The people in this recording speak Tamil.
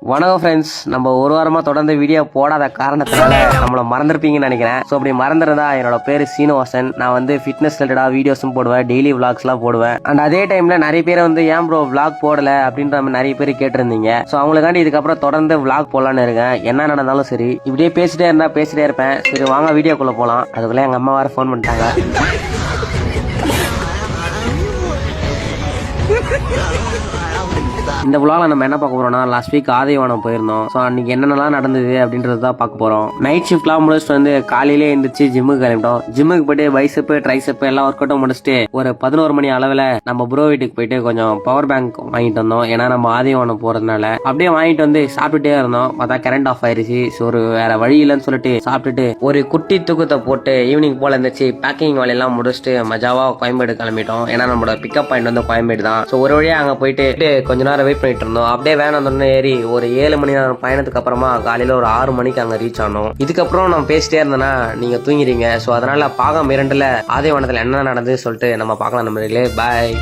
வணக்கம் ஃப்ரெண்ட்ஸ், நம்ம ஒரு வாரமா தொடர்ந்து வீடியோ போடாத காரணத்தினால நம்மள மறந்துருப்பீங்கன்னு நினைக்கிறேன். ஸோ அப்படி மறந்துருந்தா என்னோட பேரு சீனிவாசன். நான் வந்து ஃபிட்னஸ் ரிலேட்டடா வீடியோஸும் போடுவேன், டெய்லி விளாக்ஸ்லாம் போடுவேன். அண்ட் அதே டைம்ல நிறைய பேர் வந்து ஏன் ப்ரோ விளாக் போடல அப்படின்ற மாதிரி நிறைய பேர் கேட்டிருந்தீங்க. ஸோ அவங்களுக்காண்டி இதுக்கப்புறம் தொடர்ந்து விளாக் போடலான்னு இருக்கேன். என்ன நடந்தாலும் சரி, இப்படியே பேசிட்டே இருப்பேன். சரி வாங்க வீடியோக்குள்ள போலாம். அதுக்குள்ள எங்க அம்மா வேற ஃபோன் பண்ணிட்டாங்க. இந்த விழாவில் நம்ம என்ன பார்க்க போறோம்னா, லாஸ்ட் வீக் ஆதிவானம் போயிருந்தோம். ஸோ அன்னைக்கு என்னென்னலாம் நடந்தது அப்படின்றது தான் பார்க்க போறோம். நைட் ஷிஃப்ட்லாம் முடிச்சுட்டு வந்து காலையிலே எழுந்திரிச்சு ஜிம்முக்கு கிளம்பிட்டோம். ஜிம்முக்கு போயிட்டு பைசப்பு ட்ரைசப்பு எல்லாம் ஒர்க் அவுட்டும் முடிச்சுட்டு ஒரு 11 மணி அளவில் நம்ம ப்ரோ வீட்டுக்கு போயிட்டு கொஞ்சம் பவர் பேங்க் வாங்கிட்டு வந்தோம். ஏன்னா நம்ம ஆதிவானம் போறதுனால அப்படியே வாங்கிட்டு வந்து சாப்பிட்டுட்டே இருந்தோம். பார்த்தா கரண்ட் ஆஃப் ஆயிருச்சு. ஸோ ஒரு வேற வழி இல்லைன்னு சொல்லிட்டு சாப்பிட்டுட்டு ஒரு குட்டி தூக்கத்தை போட்டு ஈவினிங் போல இருந்துச்சு. பேக்கிங் வேலையெல்லாம் முடிச்சுட்டு மஜாவா கோயம்பேடு கிளம்பிட்டோம். ஏன்னா நம்மளோட பிக்கப் பாயிண்ட் வந்து கோயம்பேடு தான். ஸோ ஒரு வழியா அங்கே போயிட்டு கொஞ்ச நேரம் வெயிட் பண்ணிட்டு இருந்தோம். அப்படியே வேன் வந்தோடனே ஏறி ஒரு 7 மணி நேரம் பயணத்துக்கு அப்புறமா காலையில ஒரு 6 மணிக்கு அங்க ரீச் ஆனோம். இதுக்கப்புறம் நான் பேசிட்டே இருந்தேன்னா நீங்க தூங்கிடுவீங்க. ஸோ அதனால பாகம் 2ல ஆதிவானத்துல என்ன நடந்தது சொல்லிட்டு நம்ம பார்க்கலாம். நம்பர்களே, பாய்.